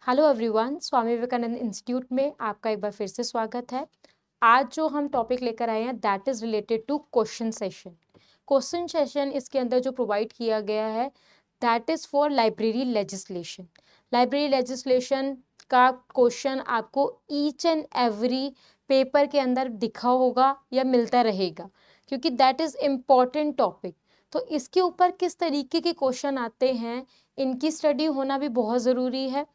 Hello everyone, Swami Vivekananda institute में आपका एक बार फिर से स्वागत है। आज जो हम टॉपिक लेकर आए हैं that is related to question session. Question session इसके अंदर जो प्रोवाइड किया गया है that is for library legislation. Library legislation का क्वेश्चन आपको ईच एंड एवरी पेपर के अंदर दिखा होगा या मिलता रहेगा, क्योंकि दैट इज इम्पॉर्टेंट टॉपिक। तो इसके ऊपर किस तरीके के क्वेश्चन आते हैं, इनकी स्टडी होना भी बहुत ज़रूरी है।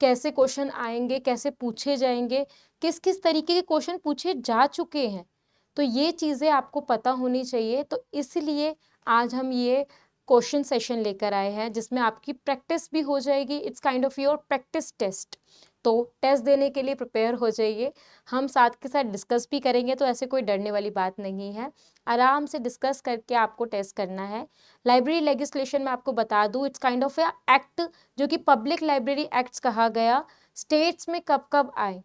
कैसे क्वेश्चन आएंगे, कैसे पूछे जाएंगे, किस किस तरीके के क्वेश्चन पूछे जा चुके हैं, तो ये चीज़ें आपको पता होनी चाहिए। तो इसलिए आज हम ये क्वेश्चन सेशन लेकर आए हैं जिसमें आपकी प्रैक्टिस भी हो जाएगी। It's kind of your practice test. तो टेस्ट देने के लिए प्रिपेयर हो जाइए। हम साथ के साथ डिस्कस भी करेंगे, तो ऐसे कोई डरने वाली बात नहीं है। आराम से डिस्कस करके आपको टेस्ट करना है। लाइब्रेरी लेजिस्लेशन में आपको बता दूं, इट्स काइंड ऑफ एक्ट जो कि पब्लिक लाइब्रेरी एक्ट्स कहा गया। स्टेट्स में कब कब आए,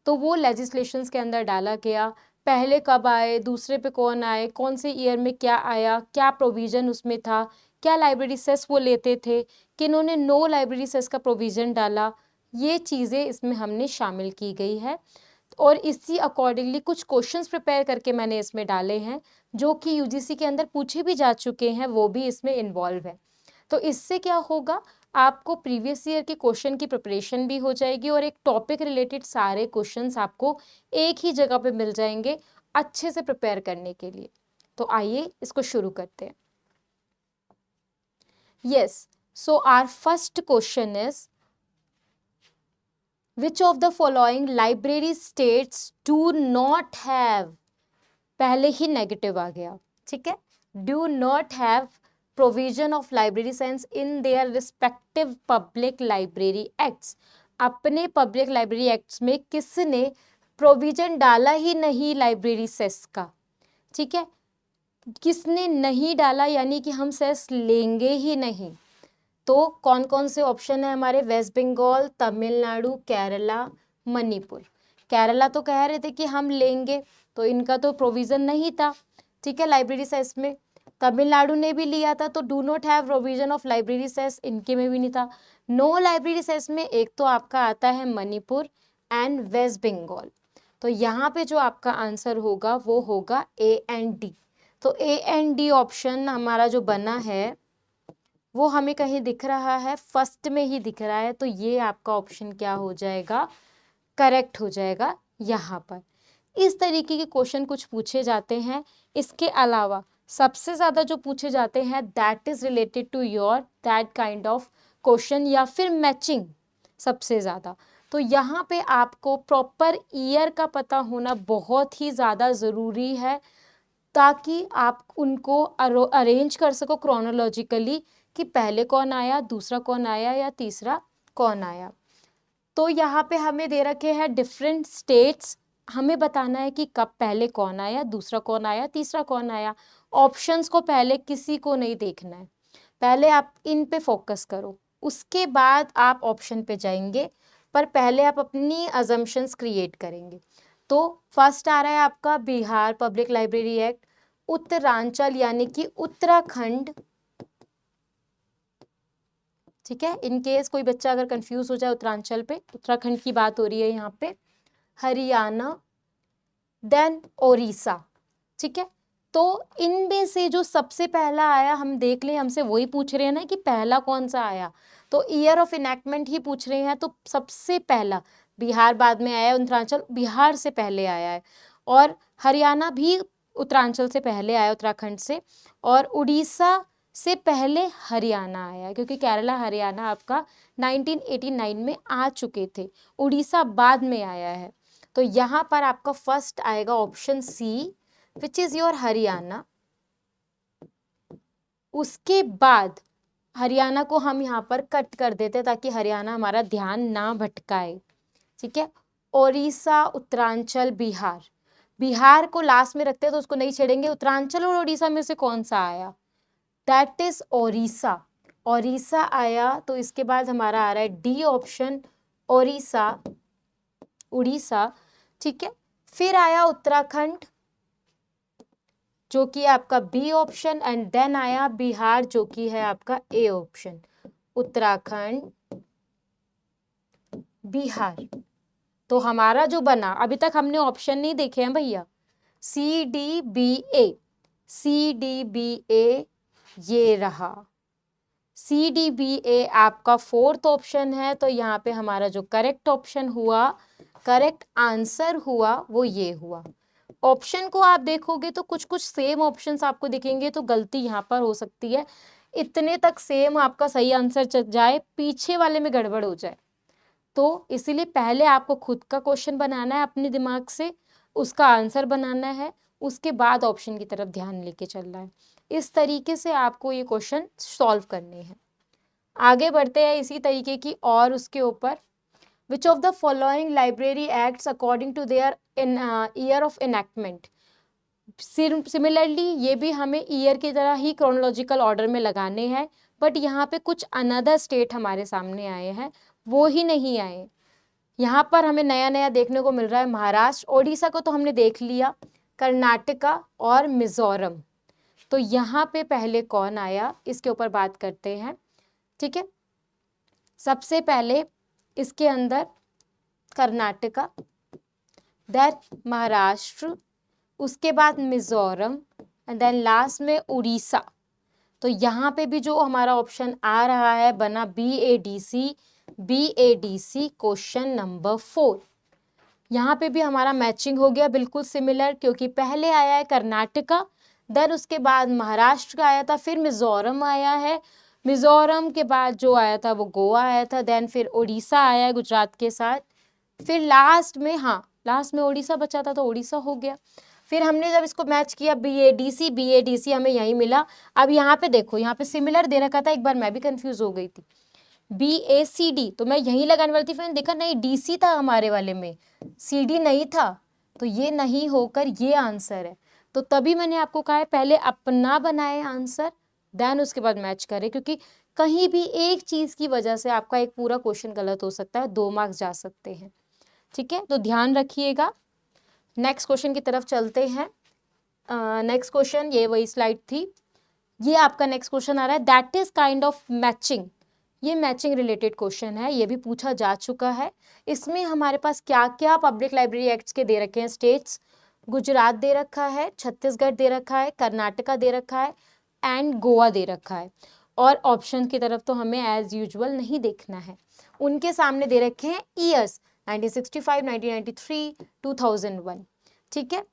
तो वो लेजिस्लेशंस के अंदर डाला गया। पहले कब आए, दूसरे पे कौन आए, कौन से ईयर में क्या आया, क्या प्रोविज़न उसमें था, क्या लाइब्रेरी सेस वो लेते थे, किन्होंने नो लाइब्रेरी सेस का प्रोविज़न डाला, ये चीज़ें इसमें हमने शामिल की गई है। और इसी अकॉर्डिंगली कुछ क्वेश्चंस प्रिपेयर करके मैंने इसमें डाले हैं जो कि यूजीसी के अंदर पूछे भी जा चुके हैं, वो भी इसमें इन्वॉल्व है। तो इससे क्या होगा, आपको प्रीवियस ईयर के क्वेश्चन की प्रिपरेशन भी हो जाएगी और एक टॉपिक रिलेटेड सारे क्वेश्चंस आपको एक ही जगह पे मिल जाएंगे अच्छे से प्रिपेयर करने के लिए। तो आइए इसको शुरू करते हैं। Yes, so our first question is which of the following library states do not have, पहले ही नेगेटिव आ गया, ठीक है। Do not have provision of library science in their respective public library acts. अपने पब्लिक लाइब्रेरी एक्ट्स में किसने provision डाला ही नहीं library cess का, ठीक है। किसने नहीं डाला, यानी कि हम सेस लेंगे ही नहीं। तो कौन कौन से ऑप्शन है हमारे, वेस्ट बंगाल, तमिलनाडु, केरला, मणिपुर। केरला तो कह रहे थे कि हम लेंगे, तो इनका तो प्रोविज़न नहीं था, ठीक है, लाइब्रेरी सेस में। तमिलनाडु ने भी लिया था, तो do not have provision of library cess, इनके में भी नहीं था। नो लाइब्रेरी सेस में एक तो आपका आता है मणिपुर एंड वेस्ट बंगाल। तो यहाँ पे जो आपका आंसर होगा वो होगा ए एंड डी। तो ए एंड डी ऑप्शन हमारा जो बना है वो हमें कहीं दिख रहा है, फर्स्ट में ही दिख रहा है, तो ये आपका ऑप्शन क्या हो जाएगा, करेक्ट हो जाएगा यहाँ पर। इस तरीके के क्वेश्चन कुछ पूछे जाते हैं। इसके अलावा सबसे ज़्यादा जो पूछे जाते हैं that is related to your that kind of question, या फिर मैचिंग सबसे ज़्यादा। तो यहाँ पे आपको प्रॉपर ईयर का पता होना बहुत ही ज़्यादा ज़रूरी है, ताकि आप उनको अरेंज कर सको क्रोनोलॉजिकली कि पहले कौन आया, दूसरा कौन आया, या तीसरा कौन आया। तो यहाँ पे हमें दे रखे हैं डिफरेंट स्टेट्स, हमें बताना है कि कब पहले कौन आया, दूसरा कौन आया, तीसरा कौन आया। ऑप्शंस को पहले किसी को नहीं देखना है, पहले आप इन पे फोकस करो, उसके बाद आप ऑप्शन पे जाएंगे, पर पहले आप अपनी अजम्पशंस क्रिएट करेंगे। तो फर्स्ट आ रहा है आपका Bihar public library act. Uttaranchal यानी कि उत्तराखंड, ठीक है। इन केस कोई बच्चा अगर कंफ्यूज हो जाए उत्तरांचल पे, उत्तराखंड की बात हो रही है यहाँ पे। हरियाणा, देन ओडिशा, ठीक है। तो इनमें से जो सबसे पहला आया, हम देख लें, हमसे वही पूछ रहे हैं ना कि पहला कौन सा आया, तो ईयर ऑफ इनैक्टमेंट ही पूछ रहे हैं। तो सबसे पहला बिहार बाद में आया, उत्तरांचल बिहार से पहले आया है, और हरियाणा भी उत्तरांचल से पहले आया, उत्तराखंड से, और उड़ीसा से पहले हरियाणा आया, क्योंकि केरला हरियाणा आपका 1989 में आ चुके थे, उड़ीसा बाद में आया है। तो यहाँ पर आपका फर्स्ट आएगा option C, which is your Haryana. उसके बाद हरियाणा को हम यहाँ पर कट कर देते ताकि हरियाणा हमारा ध्यान ना भटकाए, ठीक है। ओडिशा, उत्तरांचल, बिहार, बिहार को लास्ट में रखते हैं तो उसको नहीं छेड़ेंगे। उत्तरांचल और उड़ीसा में से कौन सा आया, दैट इज ओडिशा। ओडिशा आया, तो इसके बाद हमारा आ रहा है डी ऑप्शन, ओडिशा, उड़ीसा, ठीक है। फिर आया उत्तराखंड जो कि आपका बी ऑप्शन, एंड देन आया बिहार जो कि है आपका ए ऑप्शन। उत्तराखंड, बिहार। तो हमारा जो बना, अभी तक हमने ऑप्शन नहीं देखे हैं भैया, सी डी बी ए, सी डी बी ए ये रहा, सी डी बी ए आपका फोर्थ ऑप्शन है। तो यहाँ पे हमारा जो करेक्ट ऑप्शन हुआ, करेक्ट आंसर हुआ वो ये हुआ। ऑप्शन को आप देखोगे तो कुछ कुछ सेम ऑप्शंस आपको दिखेंगे, तो गलती यहाँ पर हो सकती है, इतने तक सेम आपका सही आंसर चल जाए, पीछे वाले में गड़बड़ हो जाए। तो इसीलिए पहले आपको खुद का क्वेश्चन बनाना है अपने दिमाग से, उसका आंसर बनाना है, उसके बाद ऑप्शन की तरफ ध्यान लेके चलना है। इस तरीके से आपको ये क्वेश्चन सॉल्व करने हैं। आगे बढ़ते हैं इसी तरीके की और उसके ऊपर, which of the following library acts according to their in year of enactment. Similarly ये भी हमें ईयर की तरह ही क्रोनोलॉजिकल ऑर्डर में लगाने हैं, बट यहाँ पे कुछ अनदर स्टेट हमारे सामने आए हैं, वो ही नहीं आए। यहाँ पर हमें नया नया देखने को मिल रहा है। महाराष्ट्र, ओडिशा को तो हमने देख लिया, कर्नाटका और मिजोरम। तो यहाँ पे पहले कौन आया इसके ऊपर बात करते हैं, ठीक है। सबसे पहले इसके अंदर कर्नाटका, देन महाराष्ट्र, उसके बाद मिजोरम एंड देन लास्ट में उड़ीसा। तो यहाँ पे भी जो हमारा ऑप्शन आ रहा है बना BADC, BADC क्वेश्चन नंबर 4। यहाँ पे भी हमारा मैचिंग हो गया बिल्कुल सिमिलर, क्योंकि पहले आया है कर्नाटका, देन उसके बाद महाराष्ट्र का आया था, फिर मिजोरम आया है, मिजोरम के बाद जो आया था वो गोवा आया था, देन फिर उड़ीसा आया है गुजरात के साथ, फिर लास्ट में, हाँ लास्ट में उड़ीसा बचा था तो उड़ीसा हो गया। फिर हमने जब इसको मैच किया BADC हमें यही मिला। अब यहाँ पे देखो, यहाँ पे सिमिलर दे रखा था, एक बार मैं भी कंफ्यूज हो गई थी, BACD तो मैं यहीं लगाने वाली थी, फिर देखा नहीं DC था हमारे वाले में, CD नहीं था, तो ये नहीं होकर ये आंसर है। तो तभी मैंने आपको कहा है पहले अपना बनाए आंसर, देन उसके बाद मैच करें, क्योंकि कहीं भी एक चीज की वजह से आपका एक पूरा क्वेश्चन गलत हो सकता है, 2 मार्क्स जा सकते हैं, ठीक है। तो ध्यान रखिएगा। नेक्स्ट क्वेश्चन की तरफ चलते हैं। नेक्स्ट क्वेश्चन, ये वही स्लाइड थी, ये आपका नेक्स्ट क्वेश्चन आ रहा है, that is kind of matching. ये मैचिंग रिलेटेड क्वेश्चन है, ये भी पूछा जा चुका है। इसमें हमारे पास क्या क्या पब्लिक लाइब्रेरी एक्ट्स के दे रखे हैं स्टेट्स, गुजरात दे रखा है, छत्तीसगढ़ दे रखा है, कर्नाटका दे रखा है एंड गोवा दे रखा है। और ऑप्शन की तरफ तो हमें एज यूजुअल नहीं देखना है, उनके सामने दे रखे हैं ईयर्स 1965, 1993, 2001, ठीक है,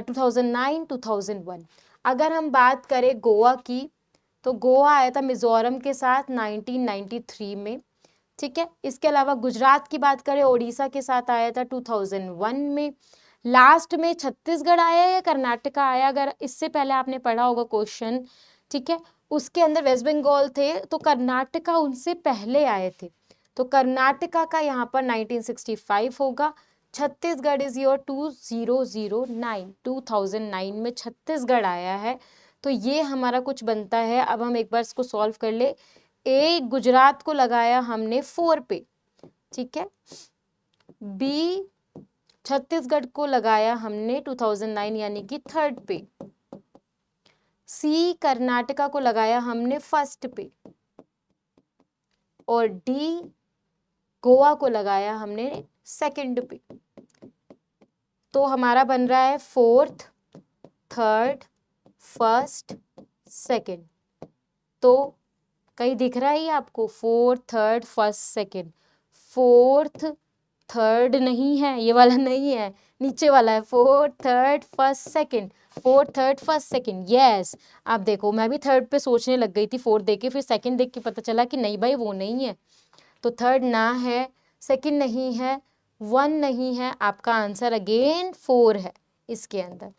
2009, 2001। अगर हम बात करें गोवा की, तो गोवा आया था मिजोरम के साथ 1993 में, ठीक है। इसके अलावा गुजरात की बात करें, ओडिशा के साथ आया था 2001 में। लास्ट में छत्तीसगढ़ आया या कर्नाटका आया, अगर इससे पहले आपने पढ़ा होगा क्वेश्चन, ठीक है, उसके अंदर वेस्ट बंगाल थे, तो कर्नाटका उनसे पहले आए थे, तो कर्नाटका का यहाँ पर 1965 होगा। छत्तीसगढ़ इज योर 2009, 2009 में छत्तीसगढ़ आया है, तो ये हमारा कुछ बनता है। अब हम एक बार इसको सॉल्व कर ले। ए गुजरात को लगाया हमने 4 पे, ठीक है, बी छत्तीसगढ़ को लगाया हमने 2009 यानी कि 3rd पे, सी कर्नाटका को लगाया हमने 1st पे, और डी गोवा को लगाया हमने 2nd पे। तो हमारा बन रहा है 4th, 3rd, 1st, 2nd। तो कहीं दिख रहा है ये आपको 4th, 3rd, 1st, 2nd? 4th, 3rd नहीं है, ये वाला नहीं है, नीचे वाला है 4th, 3rd, 1st, 2nd, 4th, 3rd, 1st, 2nd, yes. आप देखो, मैं भी 3rd पे सोचने लग गई थी, 4th देख के, फिर 2nd देख के पता चला कि नहीं भाई वो नहीं है। तो 3rd ना है, 2nd नहीं है, 1 नहीं है, आपका आंसर अगेन 4 है इसके अंदर।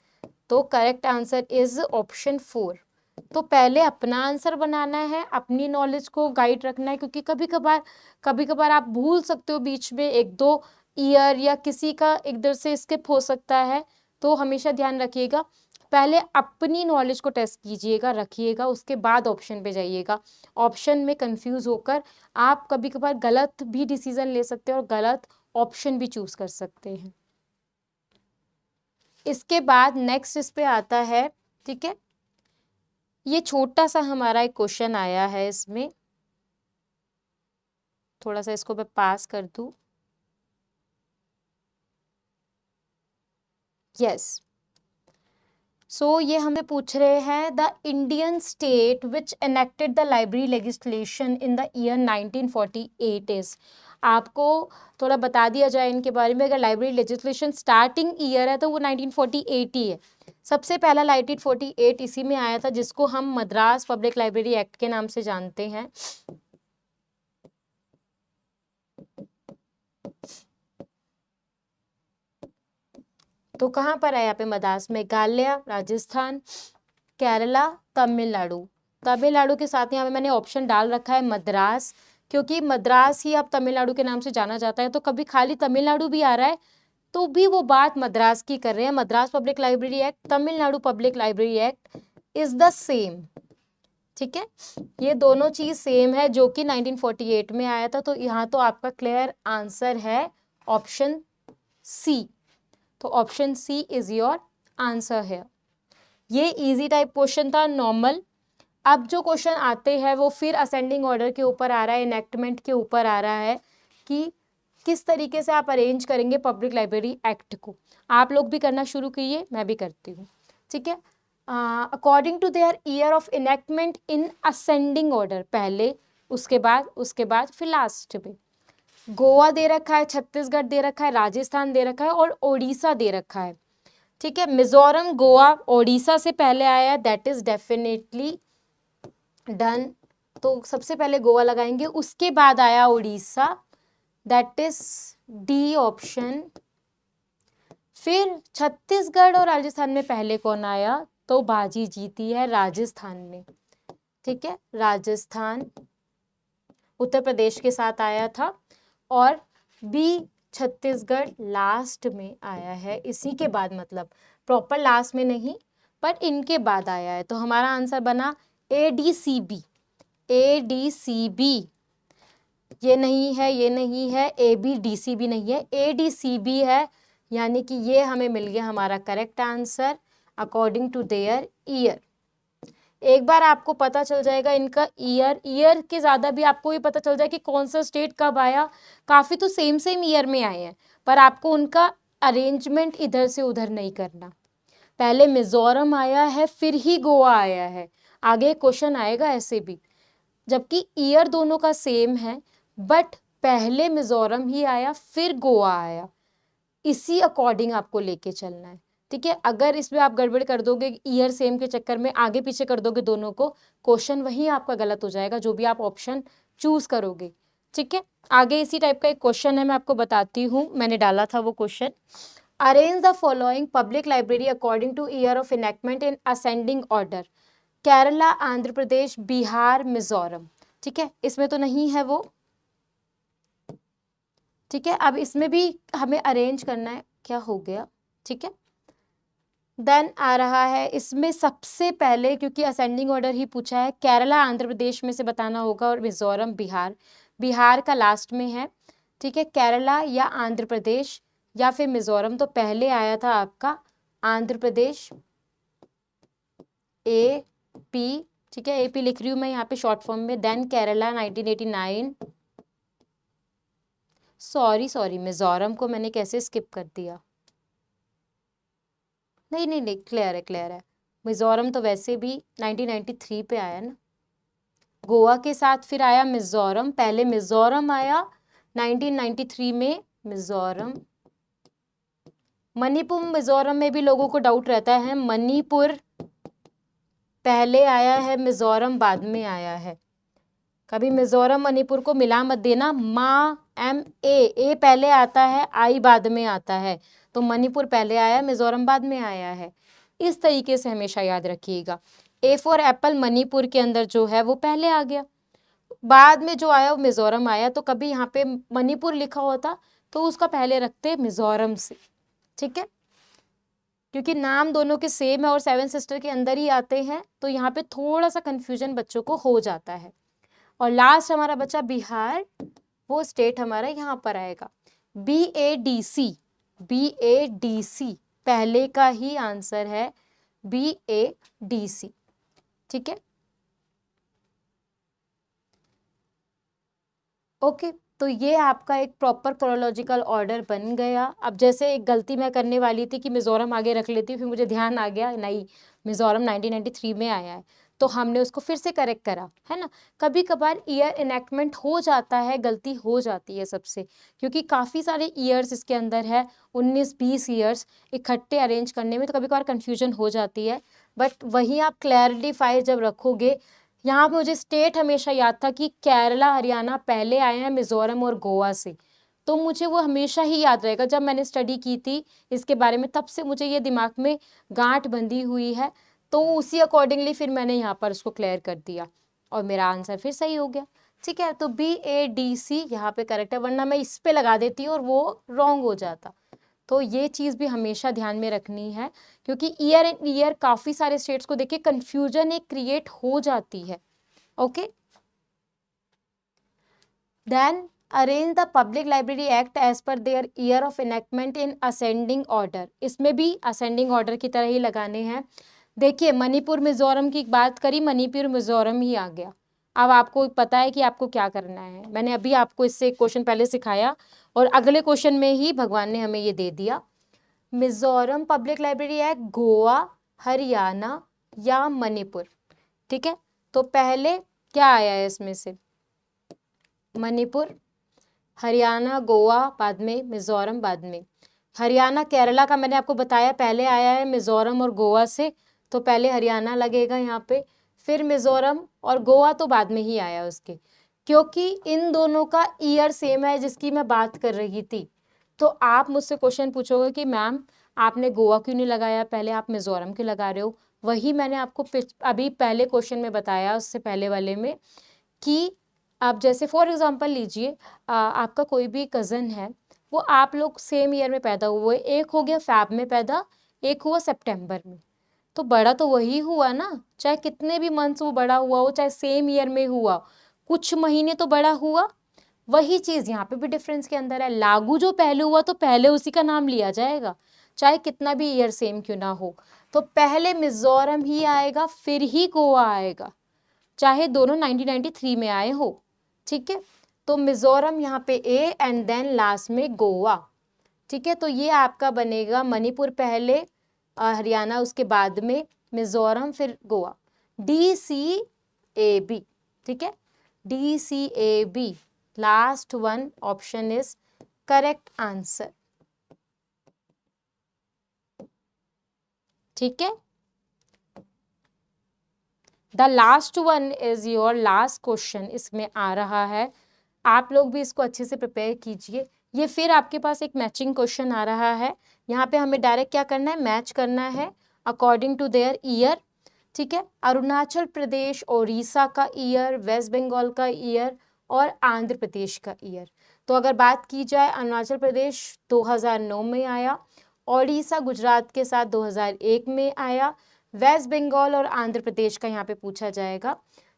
तो करेक्ट आंसर इज ऑप्शन 4। तो पहले अपना आंसर बनाना है, अपनी नॉलेज को गाइड रखना है, क्योंकि कभी कभार आप भूल सकते हो बीच में 1-2 ईयर, या किसी का इधर से स्किप हो सकता है। तो हमेशा ध्यान रखिएगा, पहले अपनी नॉलेज को टेस्ट कीजिएगा, रखिएगा, उसके बाद ऑप्शन पे जाइएगा। ऑप्शन में कंफ्यूज होकर आप कभी कभार गलत भी डिसीजन ले सकते हैं और गलत ऑप्शन भी चूज कर सकते हैं। इसके बाद नेक्स्ट इस पे आता है, ठीक है, ये छोटा सा हमारा एक क्वेश्चन आया है, इसमें थोड़ा सा इसको मैं पास कर दूं। यस। सो ये हमें पूछ रहे हैं the Indian state which enacted the library legislation in the year 1948 is. आपको थोड़ा बता दिया जाए इनके बारे में। अगर लाइब्रेरी लेजिस्लेशन स्टार्टिंग ईयर है तो वो 1948 ही है। सबसे पहला 1948 इसी में आया था, जिसको हम मद्रास पब्लिक लाइब्रेरी एक्ट के नाम से जानते हैं। तो कहाँ पर है यहाँ पे मद्रास? मेघालय, राजस्थान, केरला, तमिलनाडु। तमिलनाडु के साथ यहाँ पे मैंने ऑप्शन डाल रखा है मद्रास, क्योंकि मद्रास ही अब तमिलनाडु के नाम से जाना जाता है। तो कभी खाली तमिलनाडु भी आ रहा है तो भी वो बात मद्रास की कर रहे हैं। Madras public library act, Tamil Nadu public library act is the same. ठीक है, ये दोनों चीज सेम है, जो कि 1948 में आया था। तो यहाँ तो आपका क्लियर आंसर है ऑप्शन सी। तो option C is your answer है। ये इजी टाइप क्वेश्चन था, नॉर्मल। अब जो क्वेश्चन आते हैं वो फिर असेंडिंग ऑर्डर के ऊपर आ रहा है, इनेक्टमेंट के ऊपर आ रहा है कि किस तरीके से आप अरेंज करेंगे पब्लिक लाइब्रेरी एक्ट को। आप लोग भी करना शुरू कीजिए, मैं भी करती हूँ। ठीक है, according to their year of enactment in ascending order, पहले उसके बाद फिर लास्ट में। गोवा दे रखा है, छत्तीसगढ़ दे रखा है, राजस्थान दे रखा है और ओडिशा दे रखा है। ठीक है, मिजोरम, गोवा, ओडिशा से पहले आया है, दैट इज डेफिनेटली डन। तो सबसे पहले गोवा लगाएंगे, उसके बाद आया Orissa, that is D option. फिर छत्तीसगढ़ और राजस्थान में पहले कौन आया? तो बाजी जीती है राजस्थान ने। ठीक है, राजस्थान उत्तर प्रदेश के साथ आया था, और बी छत्तीसगढ़ लास्ट में आया है इसी के बाद, मतलब प्रॉपर लास्ट में नहीं पर इनके बाद आया है। तो हमारा आंसर बना ADCB। ADCB ये नहीं है, ये नहीं है, ABDCB नहीं है, ADCB है। यानी कि ये हमें मिल गया हमारा correct answer according to their year. एक बार आपको पता चल जाएगा इनका ईयर के ज़्यादा भी आपको ये पता चल जाए कि कौन सा स्टेट कब आया। काफ़ी तो सेम ईयर में आए हैं, पर आपको उनका अरेंजमेंट इधर से उधर नहीं करना। पहले मिजोरम आया है, फिर ही गोवा आया है। आगे क्वेश्चन आएगा ऐसे भी, जबकि ईयर दोनों का सेम है, बट पहले मिजोरम ही आया फिर गोवा आया। इसी अकॉर्डिंग आपको लेके चलना है। ठीक है, अगर इसमें आप गड़बड़ कर दोगे ईयर सेम के चक्कर में, आगे पीछे कर दोगे दोनों को, क्वेश्चन वही आपका गलत हो जाएगा, जो भी आप ऑप्शन चूज करोगे। ठीक है, आगे इसी टाइप का एक क्वेश्चन है, मैं आपको बताती हूँ, मैंने डाला था वो question. Arrange the following public library according to year of enactment in ascending order. Kerala, Andhra Pradesh, Bihar, Mizoram. ठीक है, इसमें तो नहीं है वो। ठीक है, अब इसमें भी हमें अरेंज करना है, क्या हो गया। ठीक है, देन आ रहा है इसमें सबसे पहले, क्योंकि असेंडिंग ऑर्डर ही पूछा है, केरला आंध्र प्रदेश में से बताना होगा, और मिजोरम बिहार का लास्ट में है। ठीक है, केरला या आंध्र प्रदेश या फिर मिजोरम। तो पहले आया था आपका आंध्र प्रदेश, AP। ठीक है, AP लिख रही हूँ मैं यहाँ पे शॉर्ट फॉर्म में। देन केरला 1989। सॉरी मिजोरम को मैंने कैसे स्किप कर दिया। नहीं, क्लियर है। मिजोरम तो वैसे भी 1993 पे आया ना। गोवा के साथ फिर आया मिजोरम, पहले मिजोरम आया 1993 में, मिजोरम। मणिपुर, मिजोरम में भी लोगों को डाउट रहता है, मणिपुर पहले आया है, मिजोरम बाद में आया है। कभी मिजोरम मणिपुर को मिला मत देना, ए पहले आता है, आई बाद में आता है। तो मणिपुर पहले आया, मिजोरम बाद में आया है। इस तरीके से हमेशा याद रखिएगा। A फॉर एप्पल, मणिपुर के अंदर जो है वो पहले आ गया, बाद में जो आया वो मिजोरम आया। तो कभी यहाँ पे मणिपुर लिखा होता तो उसका पहले रखते मिजोरम से। ठीक है, क्योंकि नाम दोनों के सेम है और 7 सिस्टर के अंदर ही आते हैं, तो यहाँ पे थोड़ा सा कंफ्यूजन बच्चों को हो जाता है। और लास्ट हमारा बचा बिहार, वो स्टेट हमारा यहाँ पर आएगा। BADC पहले का ही आंसर है, BADC। ठीक है, ओके। तो ये आपका एक प्रॉपर क्रोनोलॉजिकल ऑर्डर बन गया। अब जैसे एक गलती मैं करने वाली थी कि मिज़ोरम आगे रख लेती हूँ, फिर मुझे ध्यान आ गया नहीं मिज़ोरम 1993 में आया है, तो हमने उसको फिर से करेक्ट करा, है ना। कभी कभार ईयर इनेक्टमेंट हो जाता है, गलती हो जाती है सबसे, क्योंकि काफ़ी सारे ईयर्स इसके अंदर है, 19-20 ईयर्स इकट्ठे अरेंज करने में, तो कभी कभार कन्फ्यूजन हो जाती है। बट वहीं आप क्लैरिफाई जब रखोगे, यहाँ पे मुझे स्टेट हमेशा याद था कि केरला हरियाणा पहले आए हैं मिजोरम और गोवा से, तो मुझे वो हमेशा ही याद रहेगा। जब मैंने स्टडी की थी इसके बारे में, तब से मुझे ये दिमाग में गांठ बंधी हुई है, तो उसी अकॉर्डिंगली फिर मैंने यहाँ पर उसको क्लियर कर दिया और मेरा आंसर फिर सही हो गया। ठीक है, तो BADC यहाँ पे करेक्ट है, वरना मैं इस पे लगा देती और वो रॉन्ग हो जाता। तो ये चीज़ भी हमेशा ध्यान में रखनी है, क्योंकि ईयर एंड ईयर काफ़ी सारे स्टेट्स को देखिए कंफ्यूजन एक क्रिएट हो जाती है। Okay, then arrange the public library act as per their year of enactment in ascending order. इसमें भी असेंडिंग ऑर्डर की तरह ही लगाने हैं। देखिए मणिपुर मिजोरम की बात करी, मणिपुर मिजोरम ही आ गया। अब आपको पता है कि आपको क्या करना है, मैंने अभी आपको इससे एक क्वेश्चन पहले सिखाया और अगले क्वेश्चन में ही भगवान ने हमें ये दे दिया। Mizoram public library act Goa, Haryana या मणिपुर। ठीक है, तो पहले क्या आया है इसमें से, मणिपुर, हरियाणा, गोवा बाद में, मिजोरम बाद में। हरियाणा केरला का मैंने आपको बताया पहले आया है मिजोरम और गोवा से, तो पहले हरियाणा लगेगा यहाँ पे, फिर मिजोरम, और गोवा तो बाद में ही आया उसके, क्योंकि इन दोनों का ईयर सेम है जिसकी मैं बात कर रही थी। तो आप मुझसे क्वेश्चन पूछोगे कि मैम आपने गोवा क्यों नहीं लगाया, पहले आप मिजोरम क्यों लगा रहे हो। वही मैंने आपको अभी पहले क्वेश्चन में बताया, उससे पहले वाले में, कि आप जैसे फॉर एग्जांपल लीजिए आपका कोई भी कज़न है, वो आप लोग सेम ईयर में पैदा हुए, एक हो गया फैब में पैदा, एक हुआ सितंबर में, तो बड़ा तो वही हुआ ना, चाहे कितने भी मंथ्स वो बड़ा हुआ हो, चाहे सेम ईयर में हुआ, कुछ महीने तो बड़ा हुआ। वही चीज़ यहाँ पे भी डिफरेंस के अंदर है, लागू जो पहले हुआ तो पहले उसी का नाम लिया जाएगा, चाहे कितना भी ईयर सेम क्यों ना हो। तो पहले मिजोरम ही आएगा फिर ही गोवा आएगा, चाहे दोनों 1993 में आए हो। ठीक है, तो मिजोरम यहाँ पे ए एंड देन लास्ट में गोवा। ठीक है, तो ये आपका बनेगा मणिपुर पहले, हरियाणा उसके बाद में, मिजोरम फिर गोवा, DCAB। ठीक है, DCAB last one option is correct answer. ठीक है, the last one is your last question इसमें आ रहा है, आप लोग भी इसको अच्छे से प्रिपेयर कीजिए। ये फिर आपके पास एक मैचिंग क्वेश्चन आ रहा है, यहाँ पे हमें डायरेक्ट क्या करना है, मैच करना है अकॉर्डिंग टू देयर ईयर। ठीक है, अरुणाचल प्रदेश, ओडिशा का ईयर, वेस्ट बंगाल का ईयर और आंध्र प्रदेश का ईयर। तो अगर बात की जाए, अरुणाचल प्रदेश 2009 में आया, ओडिशा गुजरात के साथ 2001 में आया, वेस्ट बंगाल और आंध्र प्रदेश का यहाँ पे पूछा जाएगा।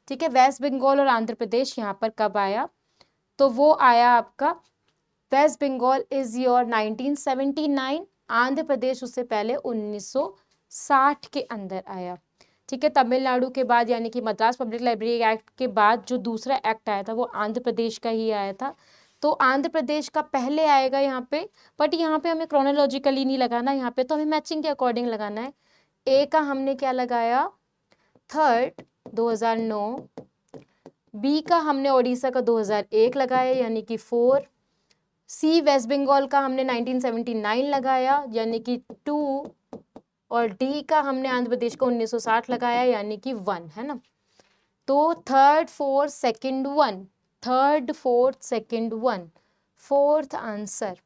ठीक है, वेस्ट बंगाल और आंध्र प्रदेश यहाँ पर कब आया, तो वो आया आपका, वेस्ट बंगाल इज योर 1979, आंध्र प्रदेश उससे पहले 1960 के अंदर आया। ठीक है, तमिलनाडु के बाद यानी कि मद्रास पब्लिक लाइब्रेरी एक्ट के बाद जो दूसरा एक्ट आया था वो आंध्र प्रदेश का ही आया था, तो आंध्र प्रदेश का पहले आएगा यहाँ पे। बट यहाँ पे हमें क्रोनोलॉजिकली नहीं लगाना, यहाँ पे तो हमें मैचिंग के अकॉर्डिंग लगाना है। ए का हमने क्या लगाया, 3rd 2009, बी का हमने ओडिशा का 2001 लगाया यानी कि 4, सी वेस्ट बंगाल का हमने 1979 लगाया यानी कि 2, और डी का हमने आंध्र प्रदेश को 1960 लगाया यानी कि 1, है ना। तो 3rd 4th 2nd 1, 3rd 4th 2nd 1, 4th answer,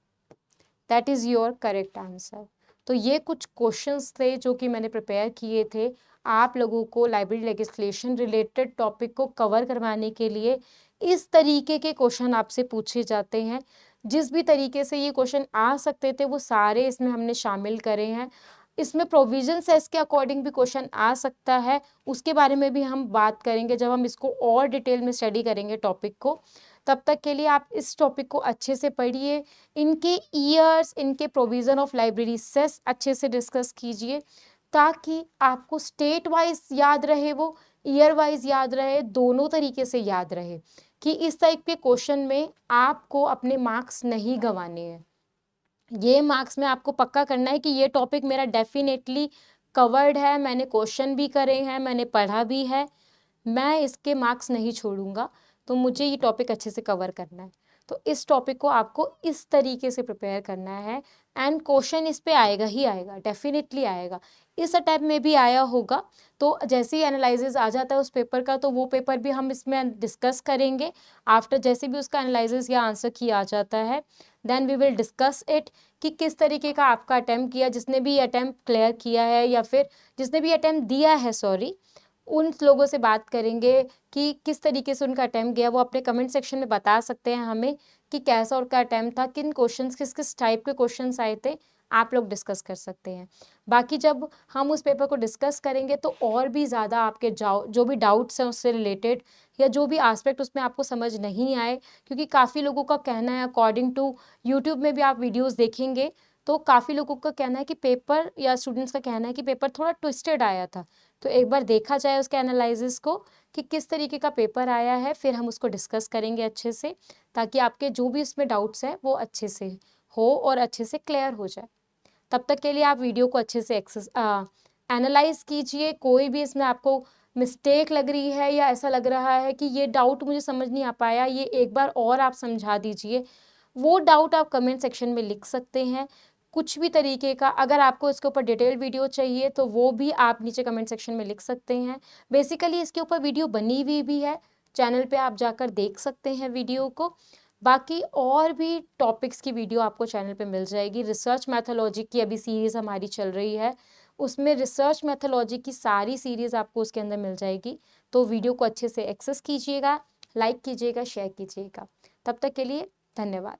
that is your correct answer. तो ये कुछ क्वेश्चंस थे जो कि मैंने प्रिपेयर किए थे आप लोगों को लाइब्रेरी लेजिस्लेशन रिलेटेड टॉपिक को कवर करवाने के लिए। इस तरीके के क्वेश्चन आपसे पूछे जाते हैं, जिस भी तरीके से ये क्वेश्चन आ सकते थे वो सारे इसमें हमने शामिल करे हैं। इसमें प्रोविजन सेस के अकॉर्डिंग भी क्वेश्चन आ सकता है, उसके बारे में भी हम बात करेंगे जब हम इसको और डिटेल में स्टडी करेंगे टॉपिक को। तब तक के लिए आप इस टॉपिक को अच्छे से पढ़िए, इनके ईयर्स, इनके प्रोविज़न ऑफ लाइब्रेरी सेस अच्छे से डिस्कस कीजिए, ताकि आपको स्टेट वाइज याद रहे, वो ईयर वाइज याद रहे, दोनों तरीके से याद रहे। कि इस टाइप के क्वेश्चन में आपको अपने मार्क्स नहीं गंवाने हैं। ये मार्क्स में आपको पक्का करना है कि ये टॉपिक मेरा डेफिनेटली कवर्ड है, मैंने क्वेश्चन भी करे हैं, मैंने पढ़ा भी है, मैं इसके मार्क्स नहीं छोड़ूंगा, तो मुझे ये टॉपिक अच्छे से कवर करना है। तो इस टॉपिक को आपको इस तरीके से प्रिपेयर करना है एंड क्वेश्चन इस पे आएगा ही आएगा, डेफिनेटली आएगा। इस अटैम्प्ट में भी आया होगा, तो जैसे ही एनालिसिस आ जाता है उस पेपर का, तो वो पेपर भी हम इसमें डिस्कस करेंगे। आफ्टर जैसे भी उसका एनालिसिस या आंसर की आ जाता है, then we will discuss it कि किस तरीके का आपका अटैम्प्ट किया, जिसने भी अटैम्प्ट क्लियर किया है या फिर जिसने भी अटैम्प्ट दिया है, सॉरी, उन लोगों से बात करेंगे कि किस तरीके से उनका अटैम्प्ट गया। वो अपने कमेंट सेक्शन में बता सकते हैं हमें कि कैसा उनका अटैम्प्ट था, किन क्वेश्चंस, किस किस टाइप के क्वेश्चंस आए थे, आप लोग डिस्कस कर सकते हैं। बाकी जब हम उस पेपर को डिस्कस करेंगे तो और भी ज़्यादा आपके जो भी डाउट्स हैं उससे रिलेटेड या जो भी एस्पेक्ट उसमें आपको समझ नहीं आए, क्योंकि काफ़ी लोगों का कहना है, अकॉर्डिंग टू यूट्यूब में भी आप वीडियोज़ देखेंगे तो काफ़ी लोगों का कहना है कि पेपर, या स्टूडेंट्स का कहना है कि पेपर थोड़ा ट्विस्टेड आया था। तो एक बार देखा जाए उसके एनालिसिस को कि किस तरीके का पेपर आया है, फिर हम उसको डिस्कस करेंगे अच्छे से, ताकि आपके जो भी उसमें डाउट्स हैं वो अच्छे से हो और अच्छे से क्लियर हो जाए। तब तक के लिए आप वीडियो को अच्छे से एनालाइज कीजिए। कोई भी इसमें आपको मिस्टेक लग रही है या ऐसा लग रहा है कि ये डाउट मुझे समझ नहीं आ पाया, ये एक बार और आप समझा दीजिए, वो डाउट आप कमेंट सेक्शन में लिख सकते हैं। कुछ भी तरीके का, अगर आपको इसके ऊपर डिटेल वीडियो चाहिए तो वो भी आप नीचे कमेंट सेक्शन में लिख सकते हैं। बेसिकली इसके ऊपर वीडियो बनी हुई भी है, चैनल पे आप जाकर देख सकते हैं वीडियो को। बाकी और भी टॉपिक्स की वीडियो आपको चैनल पे मिल जाएगी। रिसर्च मैथोलॉजी की अभी सीरीज़ हमारी चल रही है, उसमें रिसर्च मैथोलॉजी की सारी सीरीज़ आपको उसके अंदर मिल जाएगी। तो वीडियो को अच्छे से एक्सेस कीजिएगा, लाइक कीजिएगा, शेयर कीजिएगा। तब तक के लिए धन्यवाद।